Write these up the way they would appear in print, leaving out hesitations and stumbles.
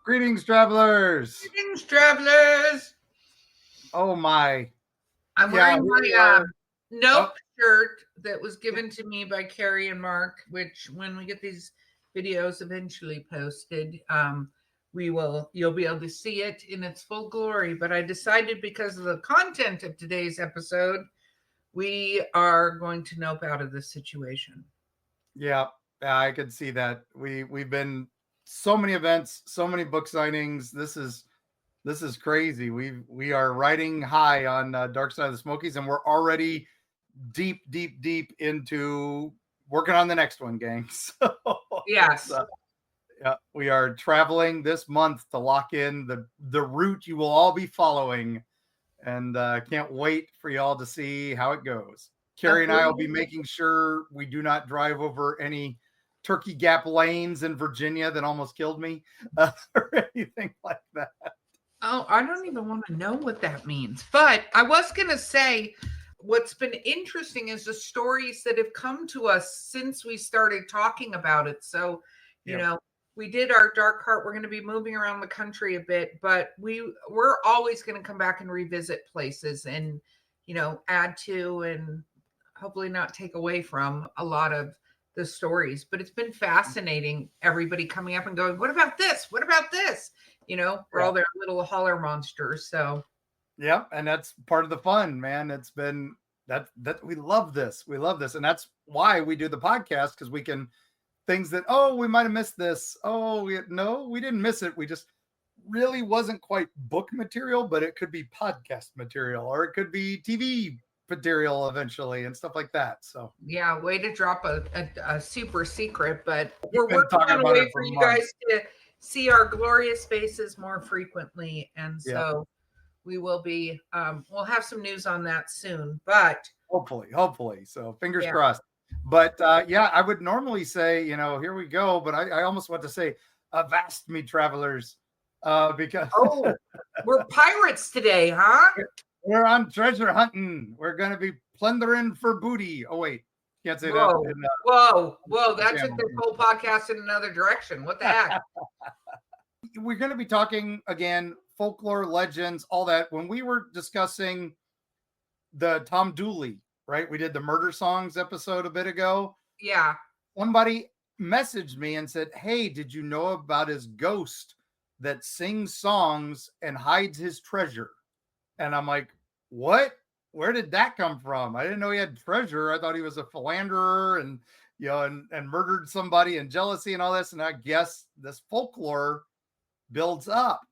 Greetings, travelers. Greetings, travelers. Oh my. I'm Yeah, wearing here we my are. Oh, Nope shirt that was given to me by Carrie and Mark, which when we get these videos eventually posted, you'll be able to see it in its full glory. But I decided because of the content of today's episode, we are going to nope out of this situation. yeah, I could see that. We've been so many events, so many book signings. This is crazy. We are riding high on Dark Side of the Smokies, and we're already deep into working on the next one, gang. So it's Yes. yeah, we are traveling this month to lock in the route you will all be following, and can't wait for y'all to see how it goes. Carrie and I will be making sure we do not drive over any Turkey Gap lanes in Virginia that almost killed me, or anything like that. Oh, I don't even want to know what that means. But I was going to say what's been interesting is the stories that have come to us since we started talking about it. So, you Yep. know, we did our dark heart. We're going to be moving around the country a bit, but we're always going to come back and revisit places and, add to and hopefully not take away from a lot of the stories. But it's been fascinating, everybody coming up and going, what about this? What about this? For Yeah. all their little holler monsters. So Yep. And that's part of the fun, man. It's been that we love this. We love this. And that's why we do the podcast, because we can things that, oh, we might have missed this. Oh, no, we didn't miss it. We just really wasn't quite book material, but it could be podcast material, or it could be TV material eventually, and stuff like that. So yeah, way to drop a super secret, but we've we're been working talking on a about it way for for you guys months. to see our glorious faces more frequently. And Yeah. so we will be we'll have some news on that soon. But Hopefully. So fingers yeah. crossed. But yeah, I would normally say, here we go. But I almost want to say, avast me, travelers, because Oh, we're pirates today, huh? we're on treasure hunting. We're going to be plundering for booty. Oh, wait. Can't say that. Whoa. Whoa. That took Channel. this whole podcast in another direction. What the heck? We're going to be talking again, folklore, legends, all that. When we were discussing the Tom Dooley, right? We did the murder songs episode a bit ago. Yeah. Somebody messaged me and said, hey, did you know about his ghost that sings songs and hides his treasure? And I'm like, what? Where did that come from? I didn't know he had treasure. I thought he was a philanderer and and murdered somebody and jealousy and all this. And I guess this folklore builds up.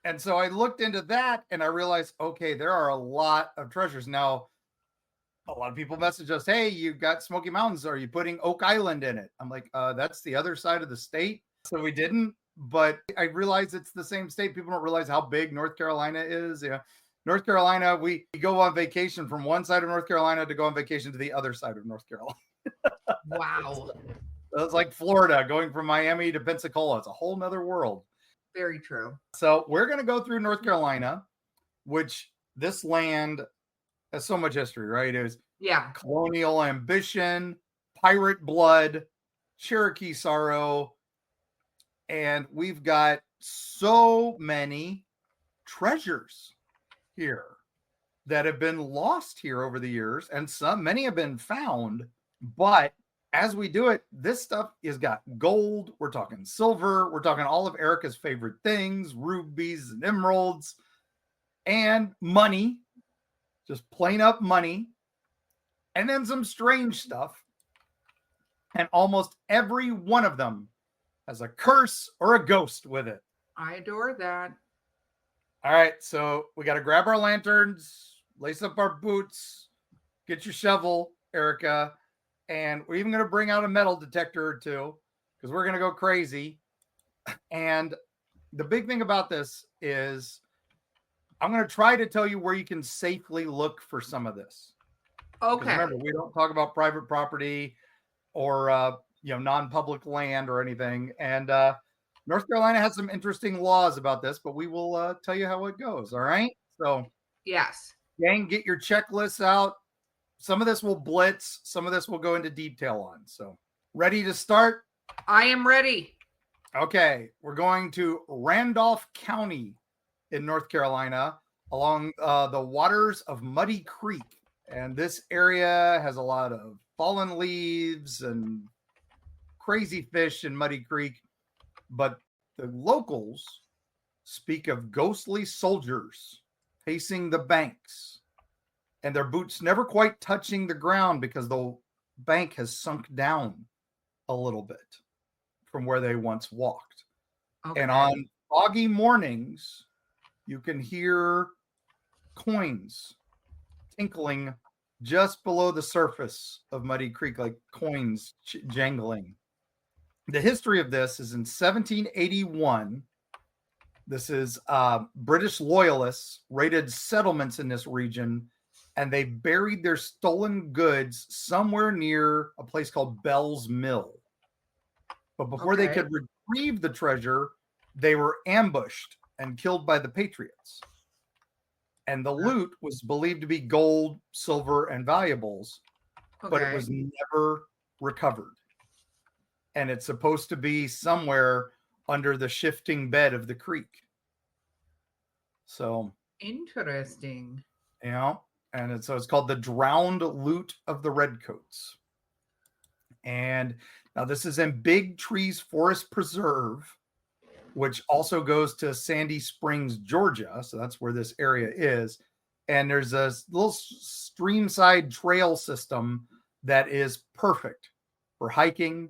And so I looked into that and I realized, okay, there are a lot of treasures. Now, a lot of people message us, hey, you got Smoky Mountains. Are you putting Oak Island in it? I'm like, that's the other side of the state. So we didn't, but I realize it's the same state. People don't realize how big North Carolina is. Yeah. North Carolina, we go on vacation from one side of North Carolina to go on vacation to the other side of North Carolina. Wow. It's like Florida going from Miami to Pensacola. It's a whole nother world. Very true. So we're going to go through North Carolina, which this land has so much history, right? It was colonial ambition, pirate blood, Cherokee sorrow, and we've got so many treasures here that have been lost here over the years, and many have been found. But as we do it, this stuff has got gold. We're talking silver. We're talking all of Erica's favorite things, rubies and emeralds, and money, just plain up money, and then some strange stuff. And almost every one of them has a curse or a ghost with it. I adore that. All right, so we got to grab our lanterns, lace up our boots, get your shovel, Erica, and we're even going to bring out a metal detector or two because we're going to go crazy. And the big thing about this is I'm going to try to tell you where you can safely look for some of this. Okay. Remember, we don't talk about private property or non-public land or anything. And North Carolina has some interesting laws about this, but we will tell you how it goes. All right. So yes, gang, get your checklists out. Some of this will blitz. Some of this will go into detail on. So ready to start? I am ready. Okay, we're going to Randolph County in North Carolina along the waters of Muddy Creek. And this area has a lot of fallen leaves and crazy fish in Muddy Creek. But the locals speak of ghostly soldiers pacing the banks and their boots never quite touching the ground because the bank has sunk down a little bit from where they once walked. Okay. And on foggy mornings, you can hear coins tinkling just below the surface of Muddy Creek, like coins jangling. The history of this is in 1781. This is British loyalists raided settlements in this region, and they buried their stolen goods somewhere near a place called Bell's Mill. But before they could retrieve the treasure, they were ambushed and killed by the Patriots. And the loot was believed to be gold, silver, and valuables, but it was never recovered. And it's supposed to be somewhere under the shifting bed of the creek. So interesting. Yeah. And it's called the Drowned Loot of the Redcoats. And now this is in Big Trees Forest Preserve, which also goes to Sandy Springs, Georgia. So that's where this area is. And there's a little streamside trail system that is perfect for hiking,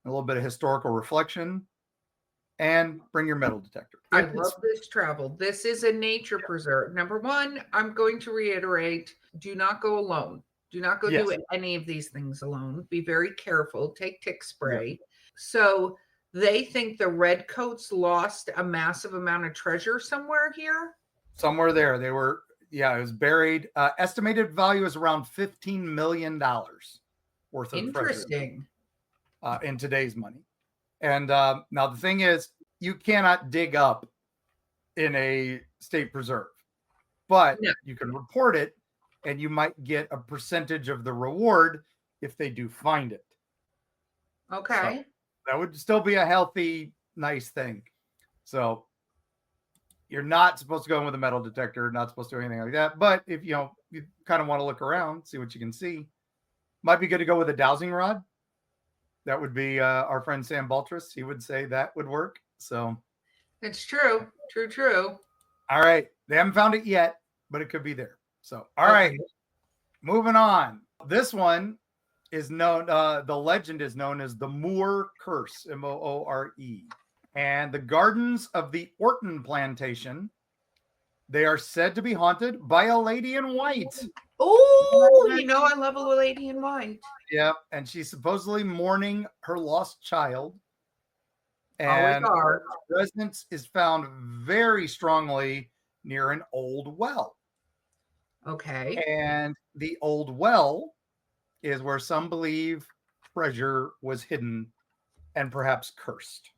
a little bit of historical reflection, and bring your metal detector. I love this travel. This is a nature preserve. Number one, I'm going to reiterate, do not go alone. Do not go do any of these things alone. Be very careful. Take tick spray. Yeah. So they think the Redcoats lost a massive amount of treasure somewhere here? Somewhere there. They were, it was buried. Estimated value is around $15 million worth of Interesting. Treasure in today's money. And now the thing is, you cannot dig up in a state preserve, but you can report it, and you might get a percentage of the reward if they do find it. Okay. So that would still be a healthy, nice thing. So you're not supposed to go in with a metal detector, not supposed to do anything like that. But if you kind of want to look around, see what you can see, might be good to go with a dowsing rod. That would be our friend Sam Baltras. He would say that would work. So it's true. True. All right. They haven't found it yet, but it could be there. So, all right. Moving on. This one is known, the legend is known as the Moore Curse, Moore. And the gardens of the Orton Plantation, they are said to be haunted by a lady in white. Oh, I love a lady in white. Yeah, and she's supposedly mourning her lost child. And her presence is found very strongly near an old well. Okay. And the old well is where some believe treasure was hidden and perhaps cursed.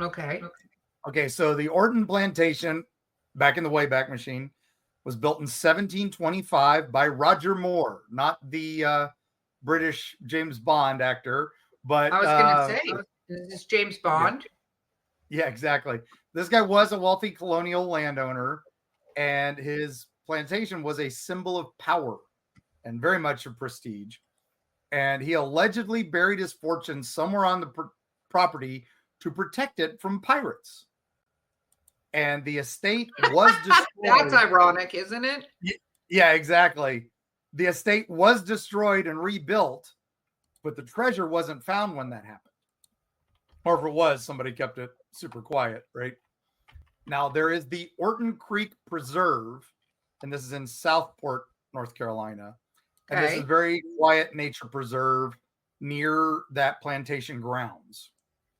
Okay. So the Orton Plantation, back in the Wayback Machine, was built in 1725 by Roger Moore, not the British James Bond actor, but I was going to say, is this James Bond? Yeah, exactly. This guy was a wealthy colonial landowner, and his plantation was a symbol of power and very much of prestige. And he allegedly buried his fortune somewhere on the property to protect it from pirates. And the estate was destroyed. That's ironic, isn't it? Yeah, exactly. The estate was destroyed and rebuilt, but the treasure wasn't found when that happened. Or if it was, somebody kept it super quiet, right? Now, there is the Orton Creek Preserve, and this is in Southport, North Carolina. And this is a very quiet nature preserve near that plantation grounds.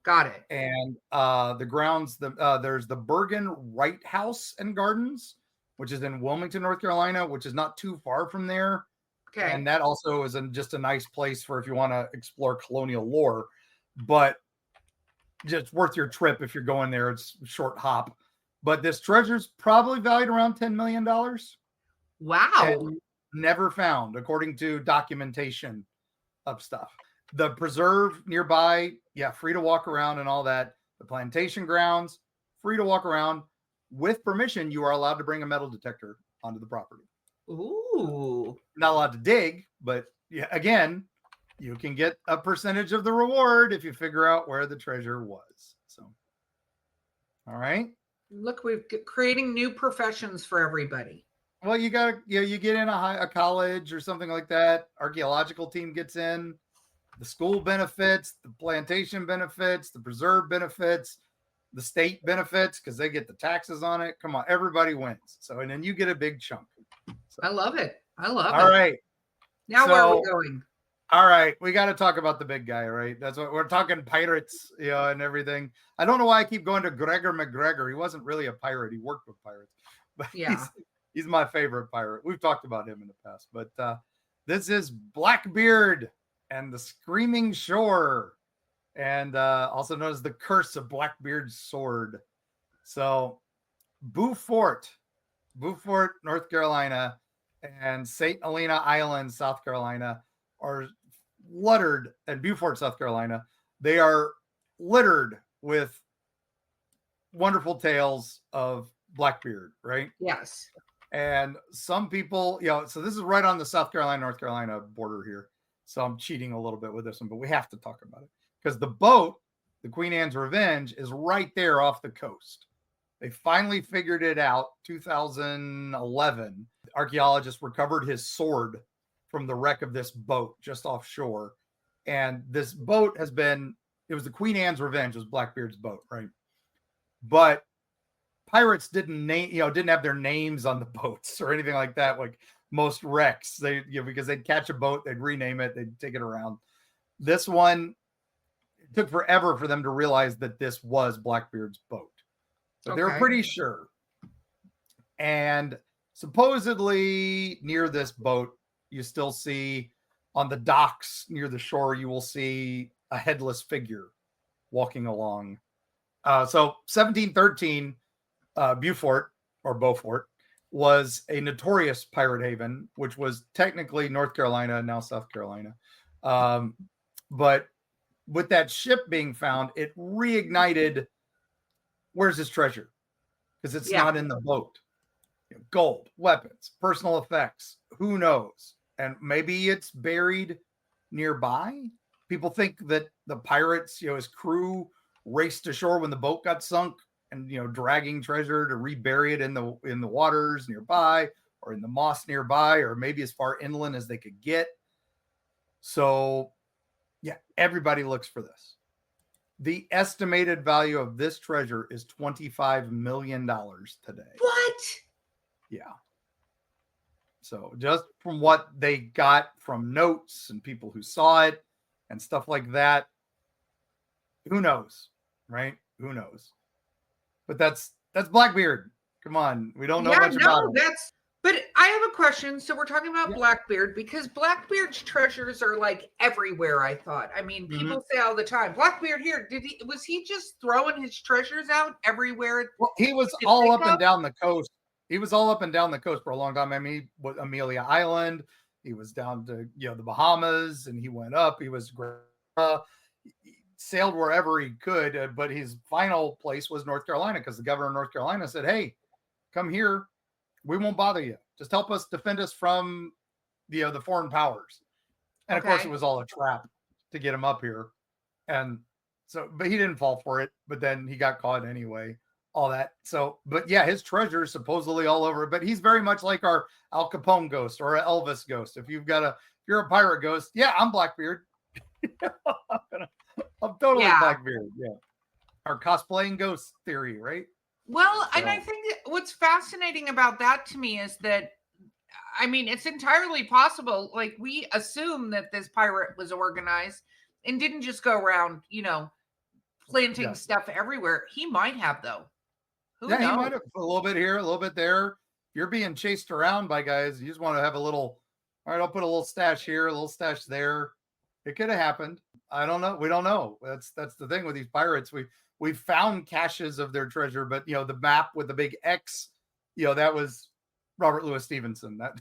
Got it. And the grounds, there's the Bergen Wright House and Gardens, which is in Wilmington, North Carolina, which is not too far from there. Okay. And that also is just a nice place for if you want to explore colonial lore. But just worth your trip if you're going there. It's a short hop. But this treasure's probably valued around $10 million. Wow. Never found, according to documentation of stuff. The preserve nearby, free to walk around and all that. The plantation grounds, free to walk around. With permission, you are allowed to bring a metal detector onto the property. Ooh. Not allowed to dig, but yeah, again, you can get a percentage of the reward if you figure out where the treasure was. So, all right. Look, we're creating new professions for everybody. Well, you got you get in a college or something like that. Archaeological team gets in. The school benefits, the plantation benefits, the preserve benefits, the state benefits because they get the taxes on it. Come on, everybody wins. So, and then you get a big chunk. So, I love it. I love it. All right. Now where are we going? All right, we got to talk about the big guy, right? That's what we're talking, pirates, and everything. I don't know why I keep going to Gregor McGregor. He wasn't really a pirate. He worked with pirates, but yeah, he's my favorite pirate. We've talked about him in the past, but this is Blackbeard and the Screaming Shore, and also known as the Curse of Blackbeard's Sword. So, Beaufort, North Carolina, and St. Helena Island, South Carolina, are littered, and Beaufort, South Carolina, they are littered with wonderful tales of Blackbeard, right? Yes. And some people, so this is right on the South Carolina, North Carolina border here. So I'm cheating a little bit with this one, but we have to talk about it because the boat, the Queen Anne's Revenge, is right there off the coast. They finally figured it out. 2011, archaeologists recovered his sword from the wreck of this boat just offshore. And this boat it was the Queen Anne's Revenge, it was Blackbeard's boat, right? But pirates didn't have their names on the boats or anything like that, like most wrecks. Because they'd catch a boat, they'd rename it, they'd take it around. This one, it took forever for them to realize that this was Blackbeard's boat. So they were pretty sure. And supposedly near this boat, you still see on the docks near the shore, you will see a headless figure walking along. So 1713, Beaufort was a notorious pirate haven, which was technically North Carolina, now South Carolina. But with that ship being found, it reignited, where's his treasure? Because it's not in the boat. Gold, weapons, personal effects, who knows? And maybe it's buried nearby. People think that the pirates, his crew raced ashore when the boat got sunk and, dragging treasure to rebury it in the waters nearby or in the moss nearby, or maybe as far inland as they could get. So, everybody looks for this. The estimated value of this treasure is $25 million today. What? Yeah. So just from what they got from notes and people who saw it and stuff like that, who knows, right? Who knows? But that's Blackbeard. Come on, we don't know much about it. But I have a question. So we're talking about Blackbeard because Blackbeard's treasures are like everywhere, I thought. I mean, people say all the time, Blackbeard here. Was he just throwing his treasures out everywhere? Well, he was all up and down the coast. He was all up and down the coast for a long time. I mean, Amelia Island. He was down to the Bahamas, and he went up. He was he sailed wherever he could, but his final place was North Carolina because the governor of North Carolina said, "Hey, come here. We won't bother you. Just help us defend us from the foreign powers." And of course, it was all a trap to get him up here. And so, but he didn't fall for it. But then he got caught anyway. All that. So, but his treasure is supposedly all over. But he's very much like our Al Capone ghost or an Elvis ghost. If you're a pirate ghost, I'm Blackbeard. I'm totally Blackbeard. Yeah. Our cosplaying ghost theory, right? Well, and I think what's fascinating about that to me is that, I mean, it's entirely possible. Like, we assume that this pirate was organized and didn't just go around, planting stuff everywhere. He might have, though. Who knows? He might have a little bit here, a little bit there. If you're being chased around by guys, you just want to have a little, all right, I'll put a little stash here, a little stash there. It could have happened. I don't know. We don't know. That's the thing with these pirates. We've found caches of their treasure, but the map with the big X, that was Robert Louis Stevenson. That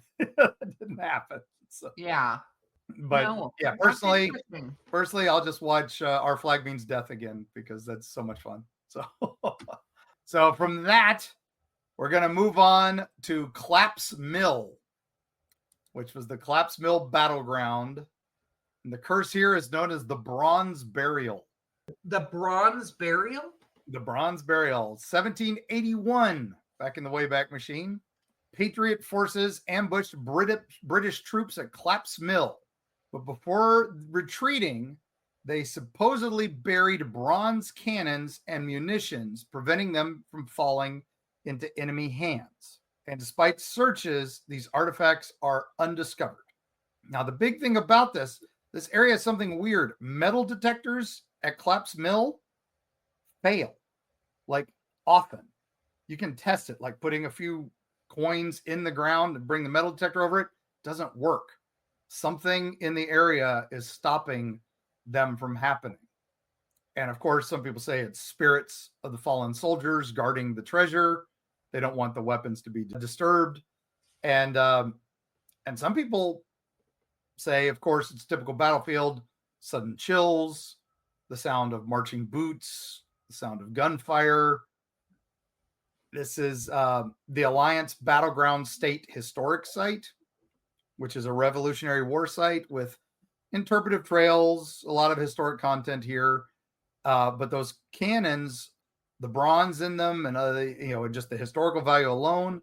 didn't happen. So. Yeah. But yeah, personally, I'll just watch Our Flag Means Death again because that's so much fun. So, so from that, we're going to move on to Claps Mill, which was the Claps Mill battleground. And the curse here is known as the Bronze Burial. The Bronze Burial? The Bronze Burial, 1781, back in the Wayback Machine. Patriot forces ambushed British troops at Claps Mill. But before retreating, they supposedly buried bronze cannons and munitions, preventing them from falling into enemy hands. And despite searches, these artifacts are undiscovered. Now, the big thing about this area is something weird. Metal detectors at Claps Mill fail, like often. You can test it, like putting a few coins in the ground and bring the metal detector over it. Doesn't work. Something in the area is stopping them from happening. And of course, some people say it's spirits of the fallen soldiers guarding the treasure. They don't want the weapons to be disturbed. And some people say, of course, it's typical battlefield, sudden chills, the sound of marching boots, the sound of gunfire. This is the Alliance Battleground State Historic Site, which is a Revolutionary War site with interpretive trails, a lot of historic content here. But those cannons, the bronze in them, and just the historical value alone,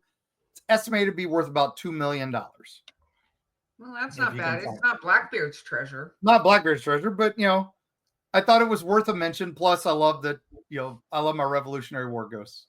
it's estimated to be worth about $2 million. Well, that's not bad. It's not Blackbeard's treasure. Not Blackbeard's treasure, but I thought it was worth a mention. Plus, I love that. I love my Revolutionary War ghosts.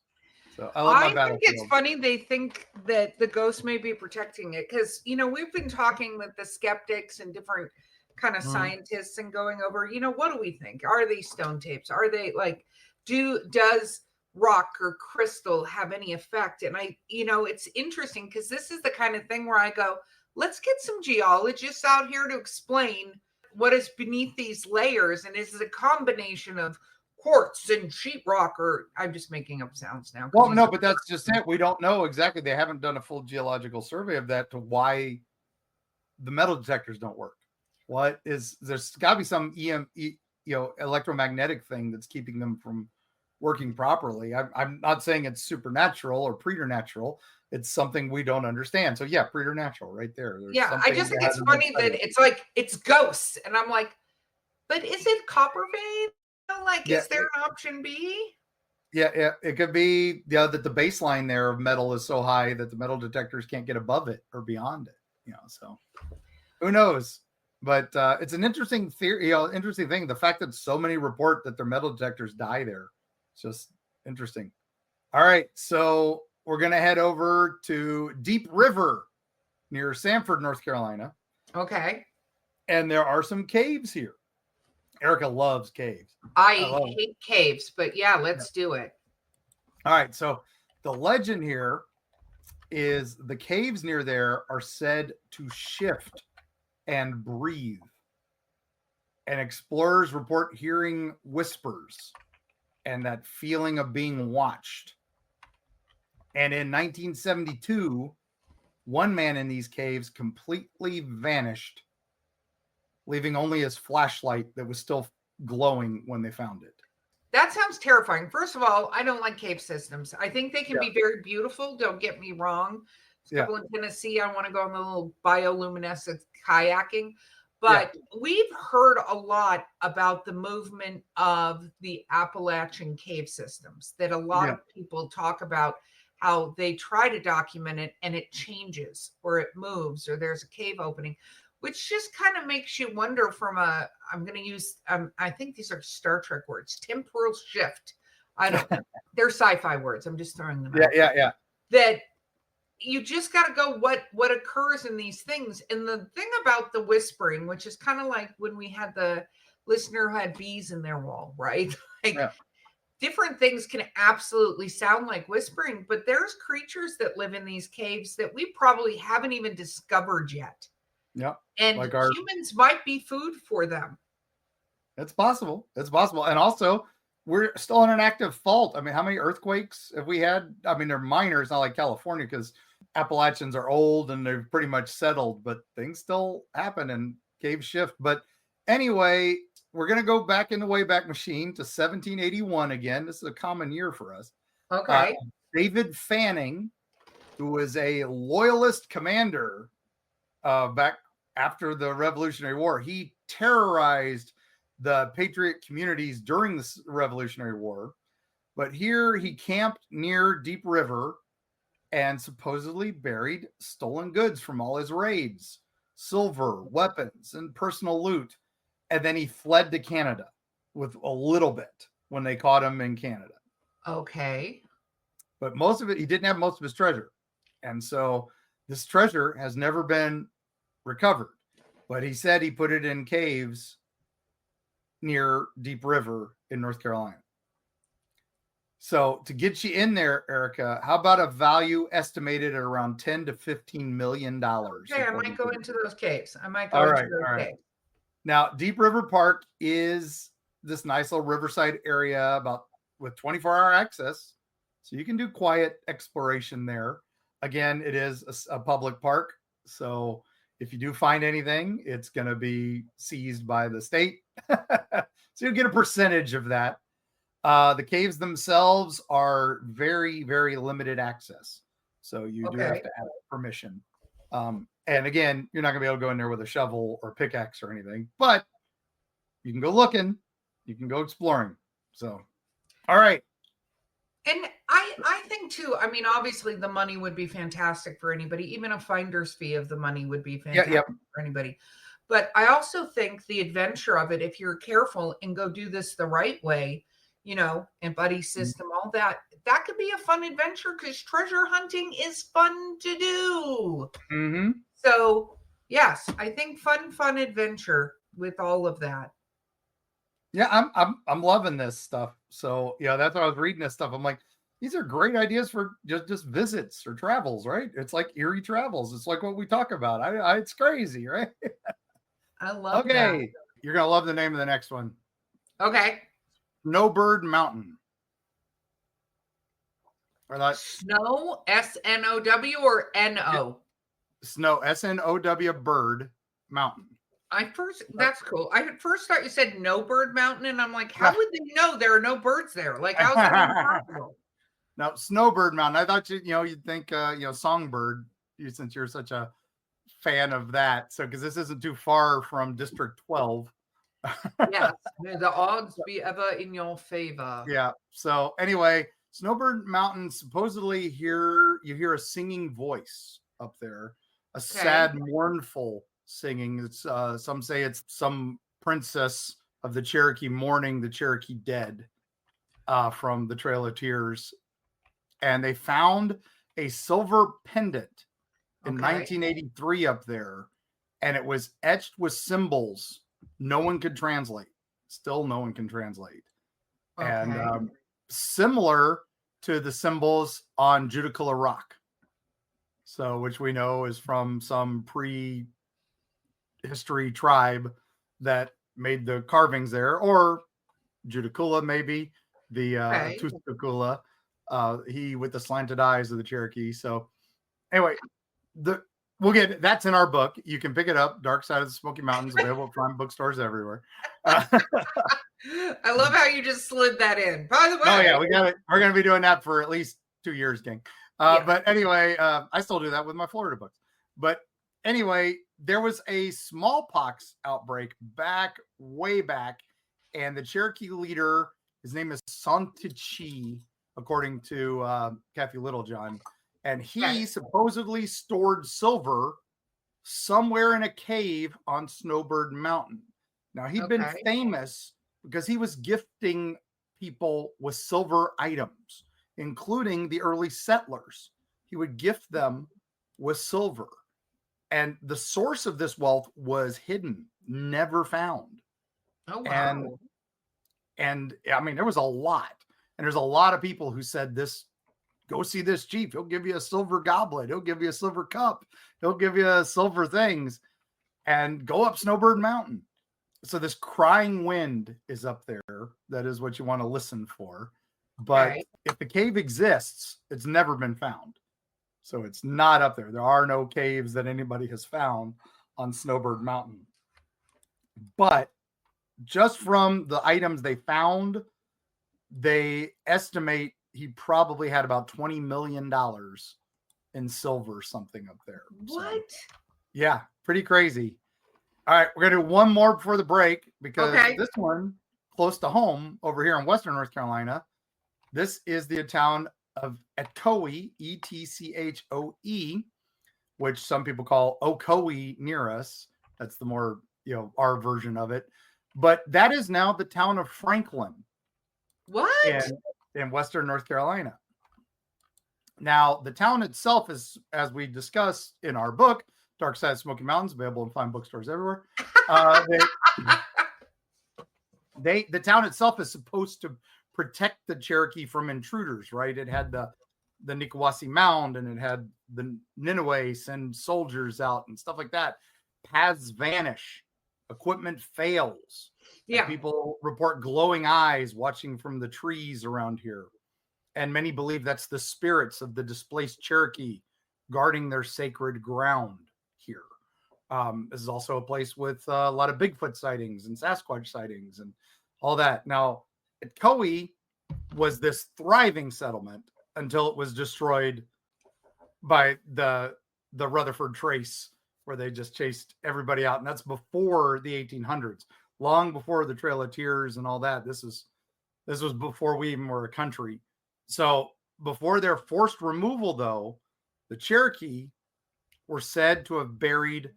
So I think it's funny they think that the ghost may be protecting it because we've been talking with the skeptics and different kind of scientists and going over, what do we think? Are these stone tapes? Are they like, does rock or crystal have any effect? And it's interesting because this is the kind of thing where I go, let's get some geologists out here to explain what is beneath these layers. And is it a combination of quartz and sheetrock, or I'm just making up sounds now? Well, no, but that's just it. We don't know exactly. They haven't done a full geological survey of that to why the metal detectors don't work. There's got to be some electromagnetic thing that's keeping them from working properly. I'm not saying it's supernatural or preternatural. It's something we don't understand. So yeah, preternatural right there. I just think it's funny that it's like it's ghosts, and I'm like, but is it copper vein? Is there an option B? Yeah, it could be that the baseline there of metal is so high that the metal detectors can't get above it or beyond it. So who knows? But it's an interesting theory, interesting thing. The fact that so many report that their metal detectors die there, it's just interesting. All right, so we're gonna head over to Deep River near Sanford, North Carolina. Okay. And there are some caves here. Erica loves caves. I hate caves, but yeah, let's do it. All right. So the legend here is the caves near there are said to shift and breathe. And explorers report hearing whispers and that feeling of being watched. And in 1972, one man in these caves completely vanished, leaving only his flashlight that was still glowing when they found it. That sounds terrifying. First of all, I don't like cave systems. I think they can be very beautiful. Don't get me wrong. People in Tennessee, I want to go on the little bioluminescent kayaking. But we've heard a lot about the movement of the Appalachian cave systems, that a lot of people talk about how they try to document it and it changes or it moves or there's a cave opening, which just kind of makes you wonder from I'm going to use, I think these are Star Trek words, temporal shift. I don't, they're sci-fi words. I'm just throwing them out. Yeah. That you just got to go what occurs in these things. And the thing about the whispering, which is kind of like when we had the listener who had bees in their wall, right? Different things can absolutely sound like whispering, but there's creatures that live in these caves that we probably haven't even discovered yet. Yeah. And humans might be food for them. It's possible. And also, we're still in an active fault. I mean, how many earthquakes have we had? I mean, they're minor. It's not like California because Appalachians are old and they're pretty much settled, but things still happen and cave shift. But anyway, we're going to go back in the Wayback Machine to 1781 again. This is a common year for us. Okay. David Fanning, who was a loyalist commander back after the Revolutionary War. He terrorized the patriot communities during the Revolutionary War. But here he camped near Deep River and supposedly buried stolen goods from all his raids, silver, weapons, and personal loot. And then he fled to Canada with a little bit when they caught him in Canada. Okay. But most of it, he didn't have most of his treasure. And so this treasure has never been recovered. But he said he put it in caves near Deep River in North Carolina. So to get you in there, Erica, how about a value estimated at around $10 to $15 million? Okay, I might go into those caves. Caves. Now, Deep River Park is this nice little riverside area with 24-hour access. So you can do quiet exploration there. Again, it is a public park. So if you do find anything, it's going to be seized by the state. So you'll get a percentage of that. The caves themselves are very, very limited access. So you do have to have permission. And again, you're not going to be able to go in there with a shovel or pickaxe or anything, but you can go looking, you can go exploring. So, all right. And I think too, I mean, obviously the money would be fantastic for anybody. Even a finder's fee of the money would be fantastic for anybody. But I also think the adventure of it, if you're careful and go do this the right way, and buddy system, all that could be a fun adventure because treasure hunting is fun to do. Mm-hmm. So yes, I think fun adventure with all of that. Yeah, I'm loving this stuff. So yeah, that's why I was reading this stuff. I'm like, these are great ideas for just visits or travels, right? It's like Eerie travels. It's like what we talk about. It's crazy, right? I love that. Okay, you're gonna love the name of the next one. Okay. Snowbird Mountain. Snow, S-N-O-W or N-O? Snow, S-N-O-W, Bird Mountain. That's cool. I at first thought you said No Bird Mountain, and I'm like, how would they know there are no birds there? Like, how's that possible? No, Snowbird Mountain. I thought you'd think Songbird, since you're such a fan of that. So because this isn't too far from District 12. Yes, may the odds be ever in your favor. Yeah. So anyway, Snowbird Mountain, supposedly you hear a singing voice up there, a sad, mournful singing. It's some say it's some princess of the Cherokee mourning the Cherokee dead from the Trail of Tears. And they found a silver pendant in 1983 up there, and it was etched with symbols no one could translate. Still no one can translate. Okay. And similar to the symbols on Judaculla Rock. So, which we know is from some pre-history tribe that made the carvings there, or Judaculla, maybe the Tuscaloosa, he with the slanted eyes of the Cherokee. So anyway, we'll get that's in our book. You can pick it up. Dark Side of the Smoky Mountains, available from bookstores everywhere. I love how you just slid that in. By the way, oh yeah, we got it. We're going to be doing that for at least 2 years, gang. But anyway, I still do that with my Florida books. But anyway, there was a smallpox outbreak way back, and the Cherokee leader, his name is Santichi, according to Kathy Littlejohn, and he supposedly stored silver somewhere in a cave on Snowbird Mountain. Now, he'd been famous because he was gifting people with silver items, including the early settlers. He would gift them with silver. And the source of this wealth was hidden, never found. Oh, wow. And I mean, there was a lot. And there's a lot of people who said this, go see this chief. He'll give you a silver goblet. He'll give you a silver cup. He'll give you silver things. And go up Snowbird Mountain. So this crying wind is up there. That is what you want to listen for. But if the cave exists, it's never been found. So it's not up there. There are no caves that anybody has found on Snowbird Mountain. But just from the items they found, they estimate he probably had about $20 million in silver, something up there. What? So, yeah, pretty crazy. All right, we're going to do one more before the break because this one, close to home over here in Western North Carolina, this is the town of Etchoe, Etchoe, which some people call Ocoee near us. That's the more, our version of it. But that is now the town of Franklin. What? In Western North Carolina. Now, the town itself is, as we discussed in our book, Dark Side of Smoky Mountains, available in fine bookstores everywhere. The town itself is supposed to protect the Cherokee from intruders, right? It had the Nicowassee Mound, and it had the Nineveh send soldiers out and stuff like that. Paths vanish, equipment fails. Yeah, people report glowing eyes watching from the trees around here, and many believe that's the spirits of the displaced Cherokee guarding their sacred ground here. This is also a place with a lot of Bigfoot sightings and Sasquatch sightings and all that. Now, Etchoe was this thriving settlement until it was destroyed by the Rutherford Trace, where they just chased everybody out. And that's before the 1800s, long before the Trail of Tears and all that. This was before we even were a country. So before their forced removal, though, the Cherokee were said to have buried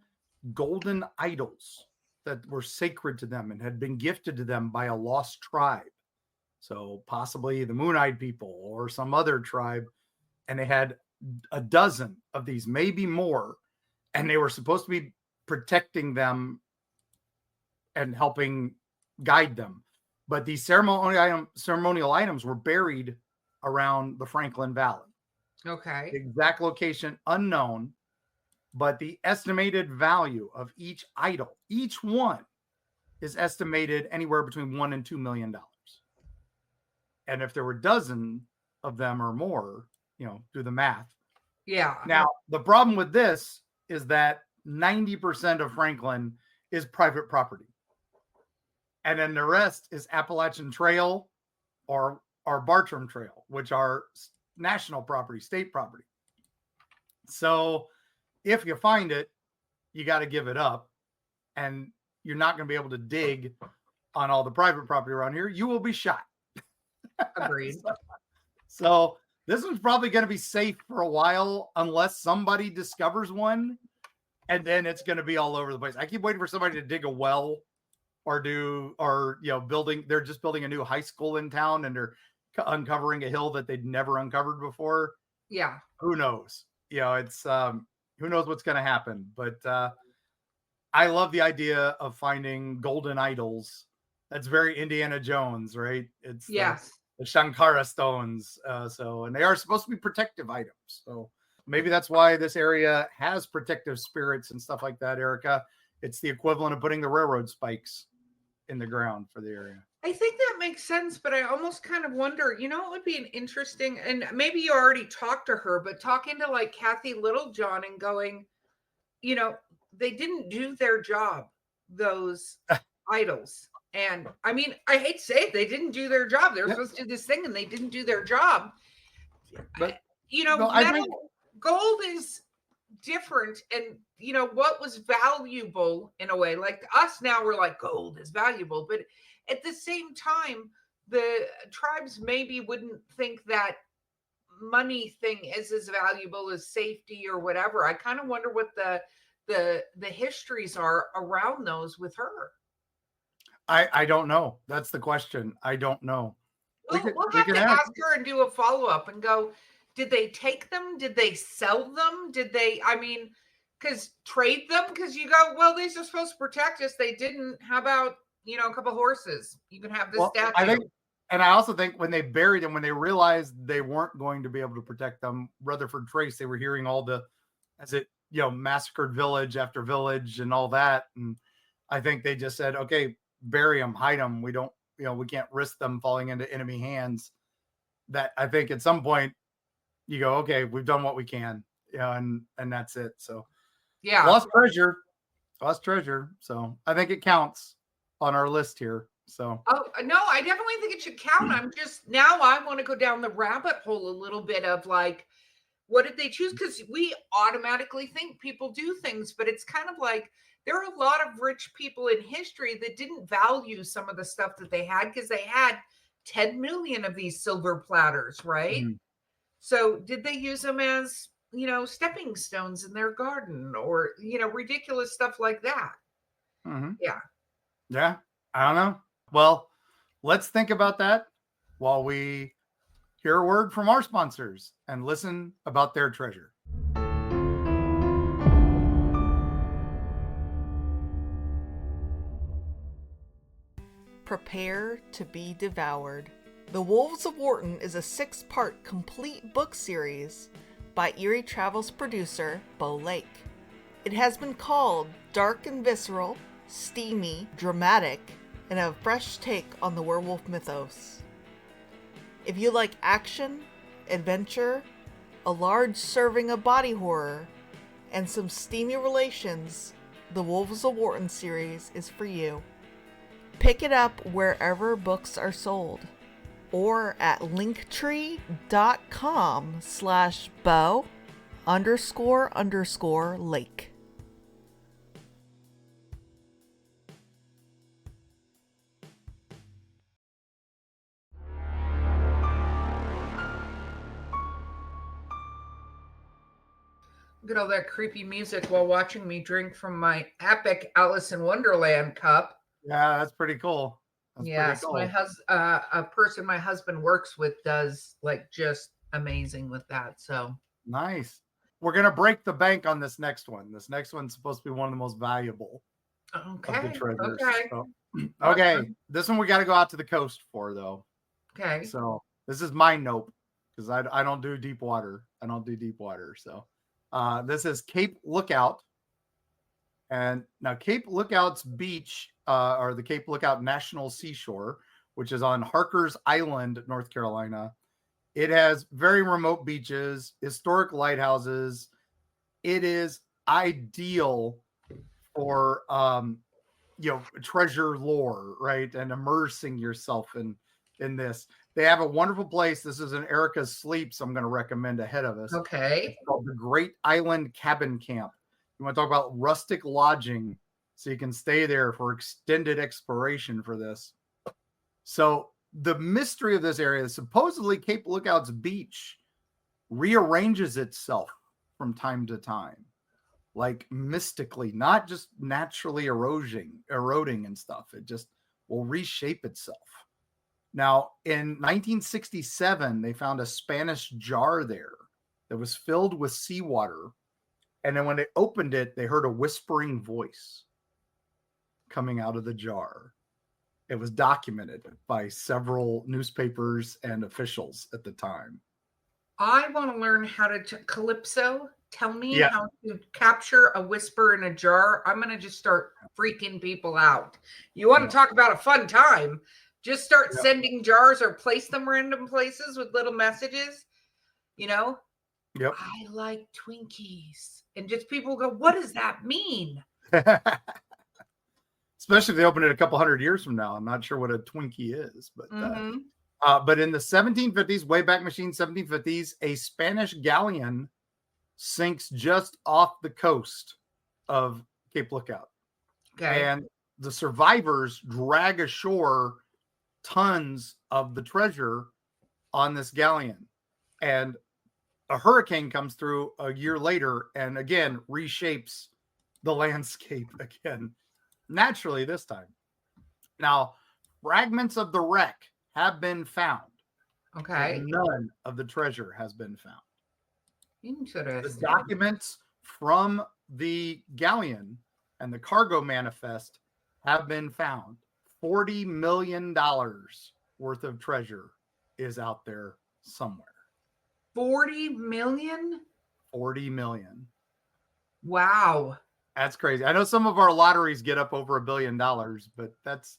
golden idols that were sacred to them and had been gifted to them by a lost tribe. So possibly the Moon-Eyed people or some other tribe. And they had a dozen of these, maybe more. And they were supposed to be protecting them and helping guide them. But these ceremonial items were buried around the Franklin Valley. Okay. The exact location unknown, but the estimated value of each idol, each one, is estimated anywhere between $1 and $2 million. And if there were a dozen of them or more, do the math. Yeah. Now, the problem with this is that 90% of Franklin is private property. And then the rest is Appalachian Trail or Bartram Trail, which are national property, state property. So if you find it, you got to give it up. And you're not going to be able to dig on all the private property around here. You will be shot. Agreed. So this one's probably going to be safe for a while unless somebody discovers one, and then it's going to be all over the place. I keep waiting for somebody to dig a well or building. They're just building a new high school in town, and they're uncovering a hill that they'd never uncovered before. Yeah. Who knows? It's who knows what's going to happen. But I love the idea of finding golden idols. That's very Indiana Jones, right? It's the Shankara stones. And they are supposed to be protective items. So maybe that's why this area has protective spirits and stuff like that, Erica. It's the equivalent of putting the railroad spikes in the ground for the area. I think that makes sense, but I almost kind of wonder, it would be an interesting, and maybe you already talked to her, but talking to like Kathy Littlejohn and going, they didn't do their job, those idols. And I mean, I hate to say it, they didn't do their job. They were supposed to do this thing and they didn't do their job. But, gold is different. And, what was valuable in a way, like us now, we're like, gold is valuable. But at the same time, the tribes maybe wouldn't think that money thing is as valuable as safety or whatever. I kind of wonder what the histories are around those with her. I don't know. That's the question. I don't know. We'll have to ask her and do a follow-up and go, did they take them? Did they sell them? Did they, because trade them? Because you go, well, they're supposed to protect us. They didn't. How about, a couple horses? You can have this statue. I also think when they buried them, when they realized they weren't going to be able to protect them, Rutherford Trace, they were hearing all massacred village after village and all that. And I think they just said, okay, bury them, hide them. We don't, we can't risk them falling into enemy hands. That I think at some point you go, okay, we've done what we can, and that's it. So lost treasure. Lost treasure. So I think it counts on our list here. So no, I definitely think it should count. I'm just now I want to go down the rabbit hole a little bit of like, what did they choose? Because we automatically think people do things, but it's kind of like there are a lot of rich people in history that didn't value some of the stuff that they had because they had 10 million of these silver platters, right? Mm-hmm. So did they use them as, stepping stones in their garden or, ridiculous stuff like that? Mm-hmm. Yeah. Yeah. I don't know. Well, let's think about that while we hear a word from our sponsors and listen about their treasure. Prepare to be devoured. The Wolves of Wharton is a 6-part complete book series by Eerie Travels producer Bo Lake. It has been called dark and visceral, steamy, dramatic, and a fresh take on the werewolf mythos. If you like action, adventure, a large serving of body horror, and some steamy relations, the Wolves of Wharton series is for you. Pick it up wherever books are sold or at linktree.com/Bo__Lake. Look at all that creepy music while watching me drink from my epic Alice in Wonderland cup. Yeah, that's pretty cool. Yes, my a person my husband works with does like just amazing with that. So nice. We're gonna break the bank on this next one. This next one's supposed to be one of the most valuable of the treasures. Okay. So, okay. Awesome. This one we got to go out to the coast for though. Okay. So this is my nope because I don't do deep water. I don't do deep water. So this is Cape Lookout. And now Cape Lookout's beach, or the Cape Lookout National Seashore, which is on Harker's Island, North Carolina. It has very remote beaches, historic lighthouses. It is ideal for, treasure lore, right? And immersing yourself in this. They have a wonderful place. This is in Erica's Sleep, so I'm going to recommend ahead of us. Okay. It's called the Great Island Cabin Camp. You want to talk about rustic lodging, so you can stay there for extended exploration for this. So the mystery of this area is supposedly Cape Lookout's beach rearranges itself from time to time, like mystically, not just naturally eroding and stuff. It just will reshape itself. Now, in 1967, they found a Spanish jar there that was filled with seawater. And then when they opened it, they heard a whispering voice coming out of the jar. It was documented by several newspapers and officials at the time. I want to learn how to Calypso. Tell me how to capture a whisper in a jar. I'm going to just start freaking people out. You want to talk about a fun time? Just start sending jars or place them random places with little messages, Yep. I like Twinkies. And just people go, what does that mean? Especially if they open it a couple hundred years from now. I'm not sure what a Twinkie is, but but in the 1750s, Wayback Machine 1750s, a Spanish galleon sinks just off the coast of Cape Lookout. Okay. And the survivors drag ashore tons of the treasure on this galleon. And a hurricane comes through a year later and again reshapes the landscape again, naturally this time. Now, fragments of the wreck have been found. Okay. None of the treasure has been found. Interesting. The documents from the galleon and the cargo manifest have been found. $40 million worth of treasure is out there somewhere. 40 million? 40 million. Wow. That's crazy. I know some of our lotteries get up over $1 billion, but that's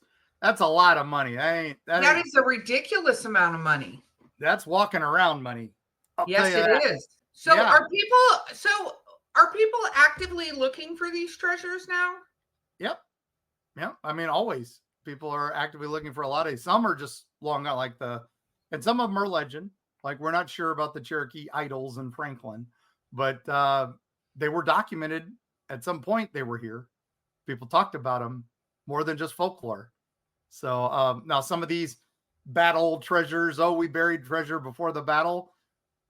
a lot of money. That is a ridiculous amount of money. That's walking around money. Yes, it is. So are people actively looking for these treasures now? Yep. Yeah. I mean, always people are actively looking for a lot of these. Some are just long out and some of them are legend. Like we're not sure about the Cherokee idols in Franklin, but they were documented at some point. They were here. People talked about them more than just folklore. So now some of these battle treasures, we buried treasure before the battle.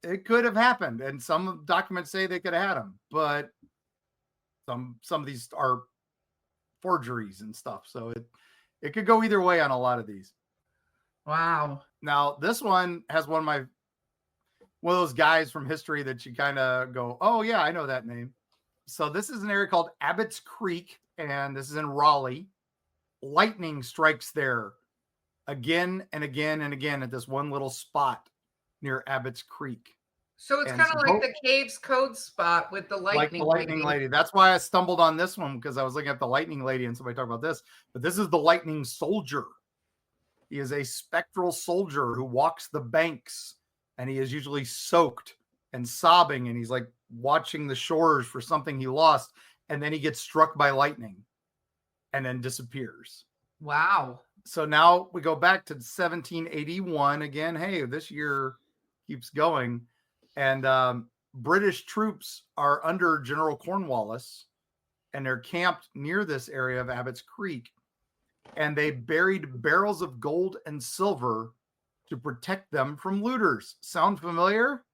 It could have happened. And some documents say they could have had them, but some of these are forgeries and stuff. So it could go either way on a lot of these. Wow. Now this one has one of those guys from history that you kind of go, oh yeah, I know that name. So this is an area called Abbott's Creek, and this is in Raleigh. Lightning strikes there again and again and again at this one little spot near Abbott's Creek. So it's kind of like the Caves Code spot with the lightning, lady. That's why I stumbled on this one, because I was looking at the lightning lady and somebody talked about this. But this is the lightning soldier. He is a spectral soldier who walks the banks, and he is usually soaked and sobbing, and he's like watching the shores for something he lost, and then he gets struck by lightning and then disappears. Wow. So now we go back to 1781 again. Hey, this year keeps going. And British troops are under General Cornwallis, and they're camped near this area of Abbott's Creek. And they buried barrels of gold and silver to protect them from looters. Sound familiar?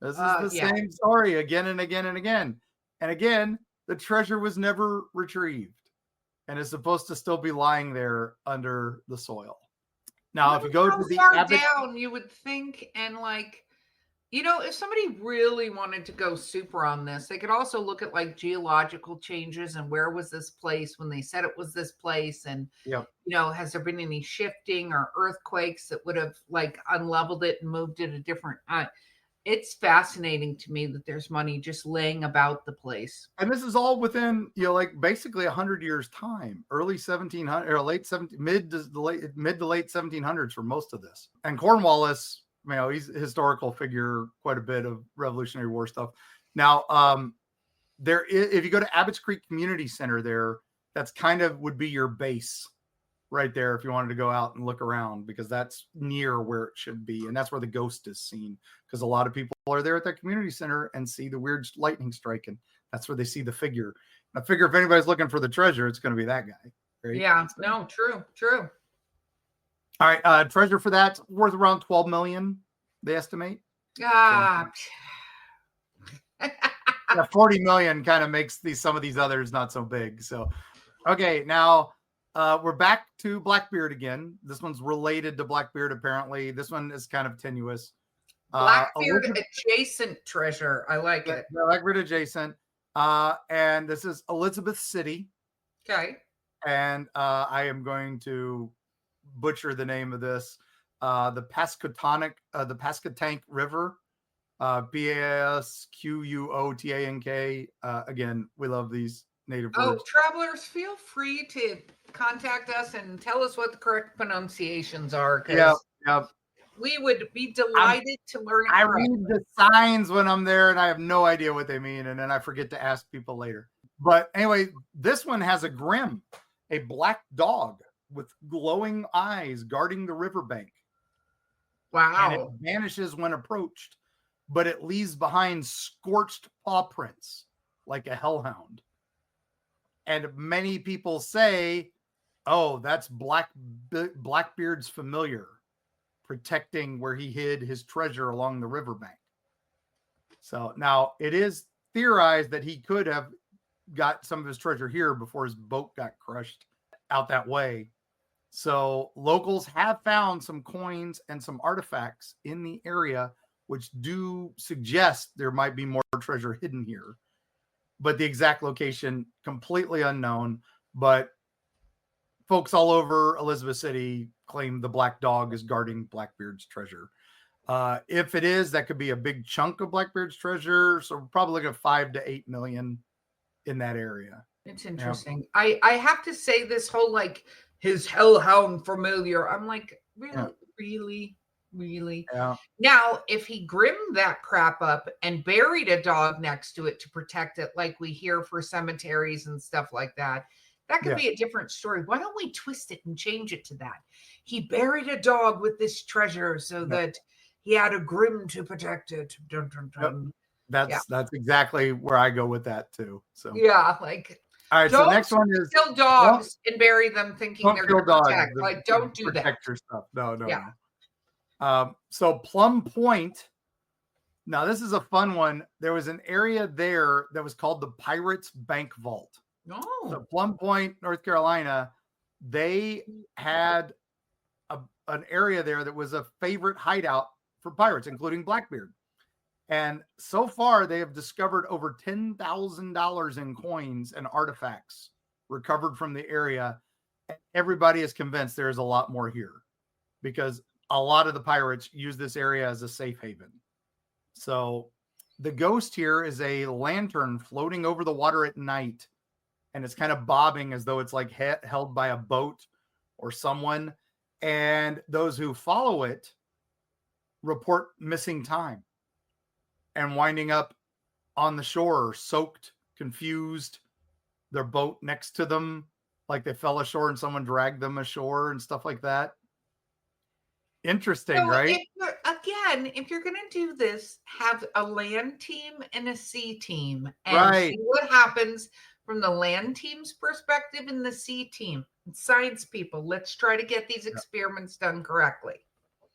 This is the same story again and again and again. And again, the treasure was never retrieved and is supposed to still be lying there under the soil. Now, if you go to the down, you would think, and like, if somebody really wanted to go super on this, they could also look at like geological changes and where was this place when they said it was this place, and has there been any shifting or earthquakes that would have like unleveled it and moved it a different it's fascinating to me that there's money just laying about the place. And this is all within, like basically 100 years time, early 1700 or mid to late 1700s for most of this. And Cornwallis, he's a historical figure, quite a bit of Revolutionary War stuff. Now, there is, if you go to Abbott's Creek Community Center there, that's kind of would be your base right there if you wanted to go out and look around, because that's near where it should be. And that's where the ghost is seen, because a lot of people are there at that community center and see the weird lightning striking. That's where they see the figure. And I figure if anybody's looking for the treasure, it's going to be that guy. Right? Yeah, no, true. All right. Treasure for that's worth around 12 million, they estimate. 40 million kind of makes some of these others not so big. So, okay, now we're back to Blackbeard again. This one's related to Blackbeard, apparently. This one is kind of tenuous. Blackbeard adjacent treasure. I like it. Blackbeard adjacent. And this is Elizabeth City. Okay. And I am going to butcher the name of this. The Pasquotank River. Pasquotank. Again, we love these native words. Travelers, feel free to contact us and tell us what the correct pronunciations are. Yeah. We would be delighted to learn. I read the signs when I'm there, and I have no idea what they mean, and then I forget to ask people later. But anyway, this one has a grim, a black dog with glowing eyes guarding the riverbank. Wow. And it vanishes when approached, but it leaves behind scorched paw prints like a hellhound. And many people say, oh, that's Blackbeard's familiar, protecting where he hid his treasure along the riverbank. So now it is theorized that he could have got some of his treasure here before his boat got crushed out that way. So locals have found some coins and some artifacts in the area, which do suggest there might be more treasure hidden here. But the exact location, completely unknown. But folks all over Elizabeth City claim the black dog is guarding Blackbeard's treasure. If it is, that could be a big chunk of Blackbeard's treasure. So we're probably looking at 5 to 8 million in that area. It's interesting. Yeah. I have to say, this whole like his hellhound familiar, I'm like, really? Yeah. Now, if he grimmed that crap up and buried a dog next to it to protect it, like we hear for cemeteries and stuff like that, That could be a different story. Why don't we twist it and change it to that? He buried a dog with this treasure so that he had a grim to protect it. Dun, dun, dun. That's exactly where I go with that too. So like all right. So next one is kill dogs and bury them thinking they're going to protect. Like don't do that. Protect your stuff. No. So Plum Point. Now this is a fun one. There was an area there that was called the Pirates Bank Vault. Oh. So Plum Point, North Carolina, they had an area there that was a favorite hideout for pirates, including Blackbeard. And so far, they have discovered over $10,000 in coins and artifacts recovered from the area. Everybody is convinced there is a lot more here because a lot of the pirates use this area as a safe haven. So the ghost here is a lantern floating over the water at night, and it's kind of bobbing as though it's like held by a boat or someone. And those who follow it report missing time and winding up on the shore, soaked, confused, their boat next to them, like they fell ashore and someone dragged them ashore and stuff like that. Interesting, so right? If you're going to do this, have a land team and a sea team and see what happens from the land team's perspective and the sea team. Science people, let's try to get these experiments done correctly.